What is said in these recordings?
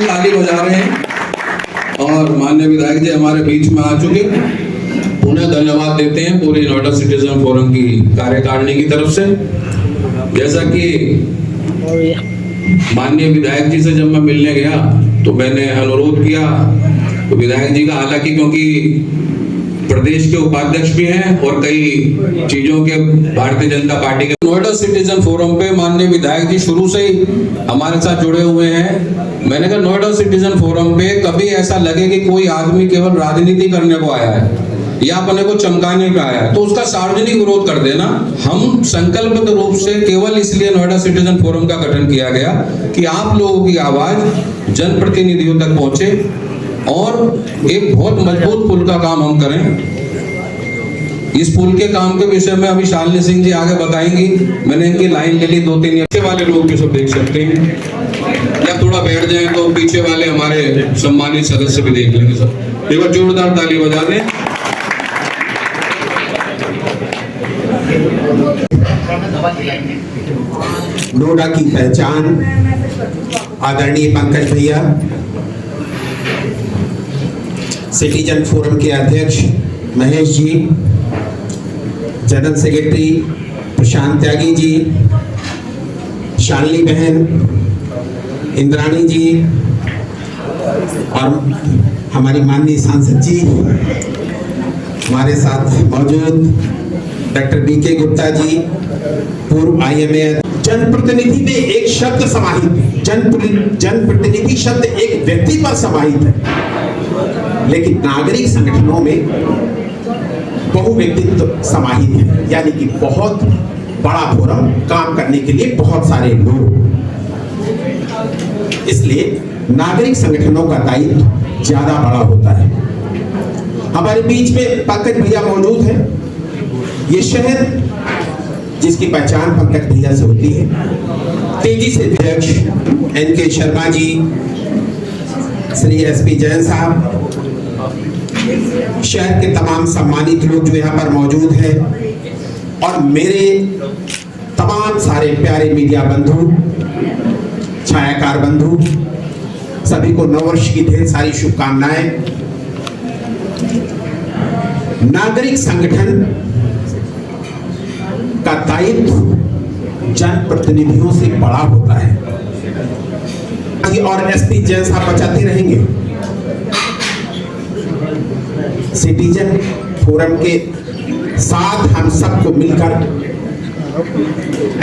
ताली बजा रहे हैं और माननीय विधायक जी हमारे बीच में आ चुके। उन्हें धन्यवाद देते हैं पूरी नोएडा सिटीजन फोरम की कार्यकारिणी की तरफ से। जैसा कि माननीय विधायक जी से जब मैं मिलने गया तो मैंने अनुरोध किया तो विधायक जी का, हालांकि क्योंकि प्रदेश के उपाध्यक्ष भी हैं और कई चीजों के भारतीय जनता पार्टी के नोएडा सिटीजन फोरम पे माननीय विधायक जी शुरू से ही हमारे साथ जुड़े हुए हैं। मैंने कहा नोएडा सिटीजन फोरम पे कभी ऐसा लगे कि कोई आदमी केवल राजनीति करने को आया है या अपने को चमकाने पे आया है तो उसका सार्वजनिक विरोध कर देना। हम संकल्पित रूप से केवल इसलिए नोएडा सिटीजन फोरम का गठन किया गया कि आप लोगों की आवाज जनप्रतिनिधियों तक पहुंचे और एक बहुत मजबूत पुल का काम हम करें। इस पुल के काम के विषय में अभी शालिनी सिंह जी आगे बताएंगी। मैंने इनकी लाइन ले ली, 2-3 अच्छे वाले लोग भी सब देख सकते हैं या थोड़ा बैठ जाएं तो पीछे वाले हमारे सम्मानित सदस्य भी देख लेंगे। सब एक बार जोरदार ताली बजा दें। नोएडा की पहचान आदरणीय पंकज भैया, सिटीजन फोरम के अध्यक्ष महेश जी, जनरल सेक्रेटरी प्रशांत त्यागी जी, शालिनी बहन, इंद्राणी जी और हमारी माननीय सांसद जी हमारे साथ मौजूद, डॉक्टर बीके गुप्ता जी, पूर्व IMA। जनप्रतिनिधि में एक शब्द समाहित, जनप्रतिनिधि शब्द एक व्यक्ति पर समाहित है, लेकिन नागरिक संगठनों में बहुव्यक्तित्व समाहित है, यानी कि बहुत बड़ा फोरम, काम करने के लिए बहुत सारे लोग। इसलिए नागरिक संगठनों का दायित्व ज्यादा बड़ा होता है। हमारे बीच में पंकज भैया मौजूद है। ये शहर जिसकी पहचान पंकज भैया से होती है, तेजी से अध्यक्ष NK शर्मा जी, श्री SP जैन साहब, शहर के तमाम सम्मानित लोग जो यहाँ पर मौजूद हैं और मेरे तमाम सारे प्यारे मीडिया बंधु, छायाकार बंधु, सभी को नववर्ष की ढेर सारी शुभकामनाएं। नागरिक संगठन का दायित्व जनप्रतिनिधियों से बड़ा होता है और SP जैन साहब बचाते रहेंगे। सिटीजन फोरम के साथ हम सबको मिलकर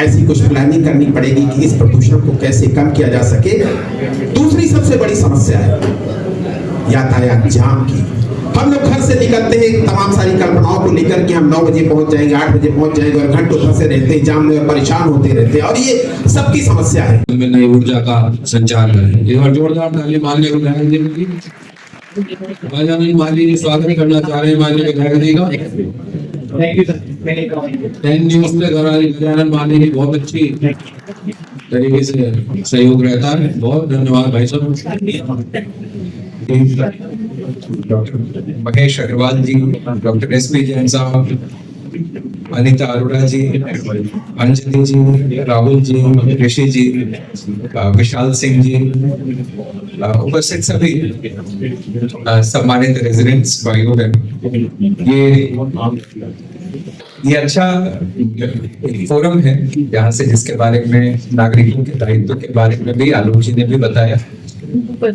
ऐसी कुछ प्लानिंग करनी पड़ेगी कि इस प्रदूषण को कैसे कम किया जा सके। दूसरी सबसे बड़ी समस्या है यातायात जाम की। हम लोग घर से निकलते हैं तमाम सारी कल्पनाओं को लेकर कि हम 9 बजे पहुंच जाएंगे, 8 बजे पहुंच जाएंगे और घंटों फंसे रहते हैं, जाम में परेशान होते रहते हैं और ये सबकी समस्या है। नई ऊर्जा का संचार करें। एक बार जोरदार ताली माननीय विधायक जी की। माननीय जी स्वागत करना चाह रहे हैं माननीय विधायक जी का। Thank you sir. 10 न्यूज़ पे गजानन माननीय जी बहुत अच्छी तरीके से सहयोग रहता है। बहुत धन्यवाद भाई साहब। डॉक्टर महेश अग्रवाल जी, डॉक्टर SP जैन साहब, अनीता अरोड़ा जी, अंजलि जी, राहुल जी, ऋषि जी, विशाल सिंह जी, उपस्थित सभी सम्मानित रेजिडेंट्स भाइयों बहनों, ये अच्छा फोरम है यहाँ से जिसके बारे में नागरिकों के दायित्व के बारे में भी आलोक जी ने भी बताया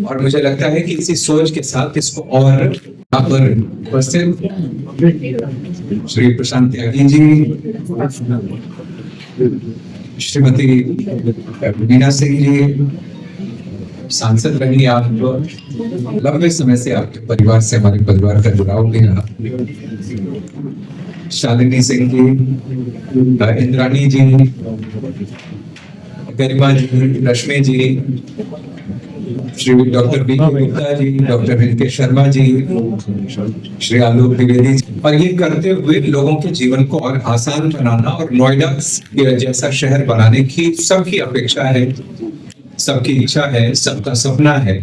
और मुझे लगता है कि इसी सोच के साथ इसको और यहाँ पर उपस्थित श्री प्रशांत त्यागी जी, श्रीमती मीना सिंह जी, सांसद रही आप, लंबे समय से आपके परिवार से हमारे परिवार का जुड़ाव भी रहा। शालिनी सिंह जी, इंद्राणी जी, गरिमा जी, रश्मि जी, श्री डॉक्टर बी के गुप्ता जी, डॉक्टर विनके शर्मा जी, श्री आलोक द्विवेदी जी। और ये करते हुए लोगों के जीवन को और आसान बनाना और नोएडा जैसा शहर बनाने की सबकी अपेक्षा है, सबकी इच्छा है, सबका सपना है।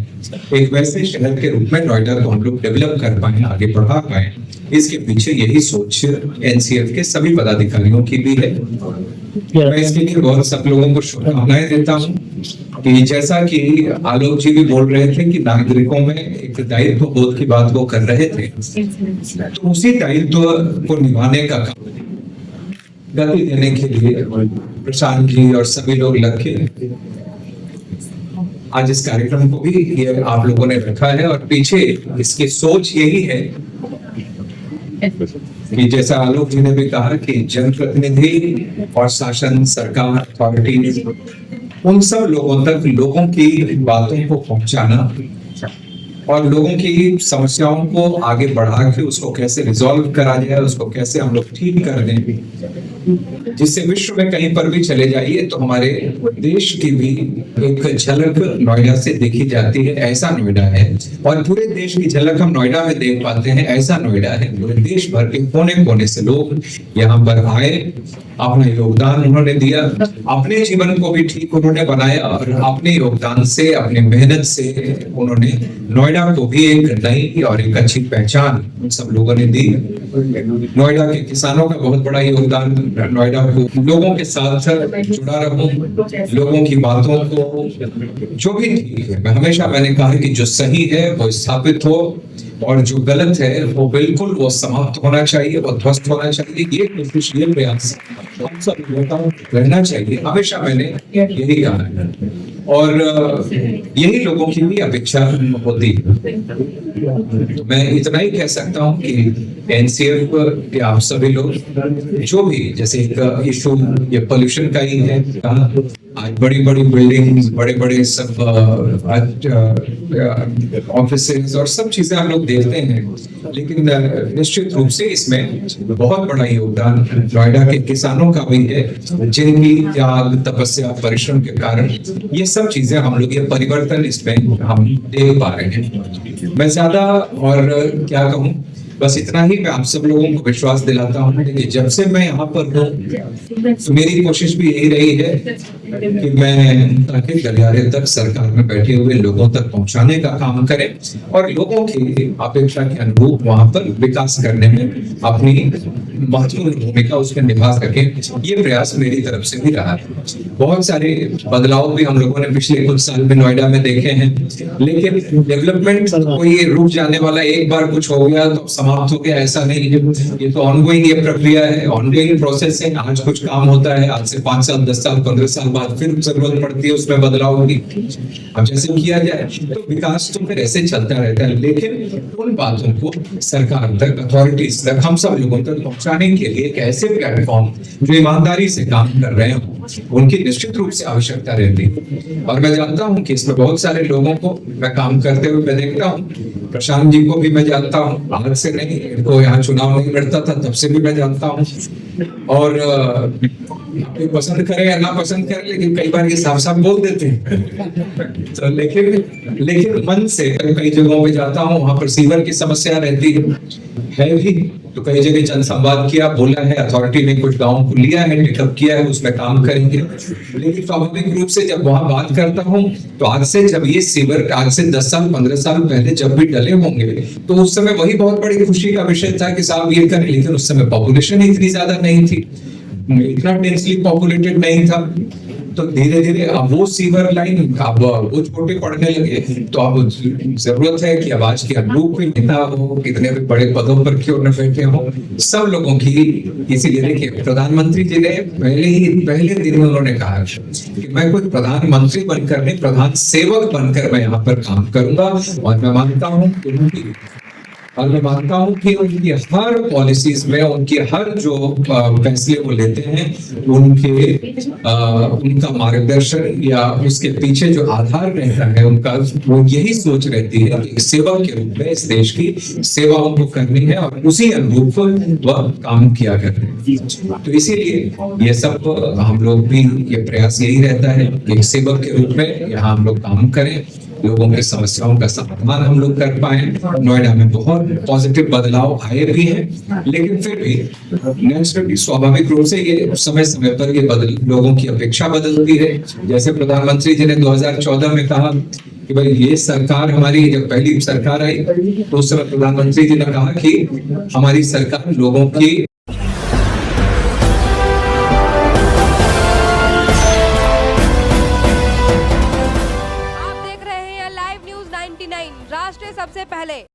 एक वैसे शहर के रूप में नोएडा को हम लोग डेवलप कर पाए, आगे बढ़ा पाए, इसके पीछे यही सोच एनसीएफ के सभी पदाधिकारियों की भी है। मैं इसके लिए बहुत सब लोगों को शुभकामनाएं देता हूँ कि जैसा कि आलोक जी भी बोल रहे थे कि नागरिकों में एक दायित्व बोध की बात वो कर रहे थे, तो उसी दायित्व को निभाने का काम गति देने के लिए प्रशांत जी और सभी लोग लग के आज इस कार्यक्रम को भी ये आप लोगों ने रखा है। और पीछे इसकी सोच यही है कि जैसा आलोक जी ने भी कहा कि जनप्रतिनिधि और शासन, सरकार, अथॉरिटी, उन सब लोगों तक लोगों की बातों को पहुंचाना और लोगों की समस्याओं को आगे बढ़ा के उसको कैसे रिजॉल्व करा जाए, उसको कैसे हम लोग ठीक कर दें, जिससे विश्व में कहीं पर भी चले जाइए तो हमारे देश की भी एक झलक नोएडा से देखी जाती है। ऐसा नोएडा है, और पूरे देश की झलक हम नोएडा में देख पाते हैं। ऐसा नोएडा है, पूरे देश भर के कोने कोने से लोग यहाँ पर आए, अपना योगदान उन्होंने दिया, अपने जीवन को भी ठीक उन्होंने बनाया और अपने योगदान से, अपने मेहनत से उन्होंने नोएडा को भी एक नई और एक अच्छी पहचान उन सब लोगों ने दी। नोएडा के किसानों का बहुत बड़ा योगदान, नोएडा को लोगों के साथ जुड़ा रहूं, लोगों की बातों को जो भी ठीक है, हमेशा मैंने कहा कि जो सही है वो स्थापित हो और जो गलत है वो बिल्कुल वो समाप्त होना चाहिए, वो ध्वस्त होना चाहिए। ये कोशिश, ये प्रयास हम सब लोगों का रहना चाहिए, हमेशा मैंने यही कहा है और यही लोगों की भी अपेक्षा होती है। मैं इतना ही कह सकता हूँ कि एनसीएफ के आप सभी लोग जो भी, जैसे एक इशू ये पोल्यूशन का ही है, आज बड़ी बड़ी बिल्डिंग्स, बड़े बड़े सब ऑफिसेज और सब चीजें हम लोग देखते हैं, लेकिन निश्चित रूप से इसमें बहुत बड़ा योगदान नोएडा के किसानों का भी है, जिनकी त्याग, तपस्या, परिश्रम के कारण ये सब चीजें हम लोग, ये परिवर्तन इसमें हम देख पा रहे हैं। मैं ज्यादा और क्या कहूँ, बस इतना ही मैं आप सब लोगों को विश्वास दिलाता हूँ कि जब से मैं यहाँ पर हूँ तो मेरी कोशिश भी यही रही है कि मैं ताकि गलियारे तक सरकार में बैठे हुए लोगों तक पहुंचाने का काम करें और लोगों की अपेक्षा के अनुरूप वहां पर विकास करने में अपनी महत्वपूर्ण भूमिका उसमें निभा सके। ये प्रयास मेरी तरफ से भी रहा है। बहुत सारे बदलाव भी हम लोगों ने पिछले कुछ साल में नोएडा में देखे हैं, लेकिन डेवलपमेंट कोई रुक जाने वाला, एक बार कुछ हो गया तो समाप्त हो गया, ऐसा नहीं है। ये तो ऑनगोइंग ये प्रक्रिया है, ऑनगोइंग प्रोसेस है। आज कुछ काम होता है, आज से 5 साल, 10 साल, 15 साल बाद फिर जरूरत पड़ती है उसमें बदलाव की। अब जैसे किया जाए तो विकास तो फिर ऐसे चलता रहता है, लेकिन उन बातों को सरकार तक, अथॉरिटीज तक, हम सब लोगों तक पहुंचाने के लिए एक ऐसे प्लेटफॉर्म जो ईमानदारी से काम कर रहे हो, उनकी निश्चित रूप से आवश्यकता रहती है। और मैं जानता हूं कि इसमें बहुत सारे लोगों को मैं काम करते हुए मैं देखता हूं, प्रशांत जी को भी मैं जानता हूं, आज से नहीं, इनको यहाँ चुनाव नहीं लड़ता था तब से भी मैं जानता हूं। और पसंद करे या ना पसंद करे, लेकिन कई बार ये साफ साफ बोल देते हैं। तो लेकिन मन से कई जगहों पे जाता हूँ, वहां पर सीवर की समस्या रहती है भी, तो कई जगह जनसंवाद किया, बोला है, अथॉरिटी ने कुछ गाँव को लिया है, पिकअप किया है, उसमें काम करेंगे। लेकिन स्वाभाविक रूप से जब वहां बात करता हूँ तो आज से जब ये सीवर आज से 10 साल 15 साल पहले जब भी डले होंगे तो उस समय वही बहुत बड़ी खुशी का विषय था कि साहब ये करें, लेकिन उस समय पॉपुलेशन इतनी ज्यादा नहीं थी, इतना डेंसली पॉपुलेटेड नहीं था। तो धीरे धीरे अब वो सीवर लाइन अब वो छोटे पड़ने लगे, तो अब जरूरत है कि अब आज के अनुरूप कोई नेता हो, कितने भी बड़े पदों पर क्यों न बैठे हो, सब लोगों की। इसीलिए देखिए प्रधानमंत्री जी ने पहले दिन उन्होंने कहा कि मैं कोई प्रधानमंत्री बनकर नहीं, प्रधान सेवक बनकर मैं यहाँ पर काम करूंगा। और मैं मानता हूँ और मैं मानता हूँ कि उनकी हर पॉलिसीज में, उनके हर जो फैसले वो लेते हैं, उनका मार्गदर्शन या उसके पीछे जो आधार रहता है उनका, वो यही सोच रहती है कि सेवक के रूप में इस देश की सेवा उनको करनी है और उसी अनुरूप वह काम किया करते हैं। तो इसीलिए ये सब हम लोग भी, ये प्रयास यही रहता है कि एक सेवक के रूप में यहाँ हम लोग काम करें, लोगों की समस्याओं का समाधान हम लोग कर पाए। नोएडा में बहुत पॉजिटिव बदलाव आए भी हैं, लेकिन फिर भी नेचुरली, स्वाभाविक रूप से ये समय समय पर ये लोगों की अपेक्षा बदलती है। जैसे प्रधानमंत्री जी ने 2014 में कहा कि भाई ये सरकार हमारी, जब पहली सरकार आई तो उस समय प्रधानमंत्री जी ने कहा कि हमारी सरकार लोगों की राष्ट्र सबसे पहले।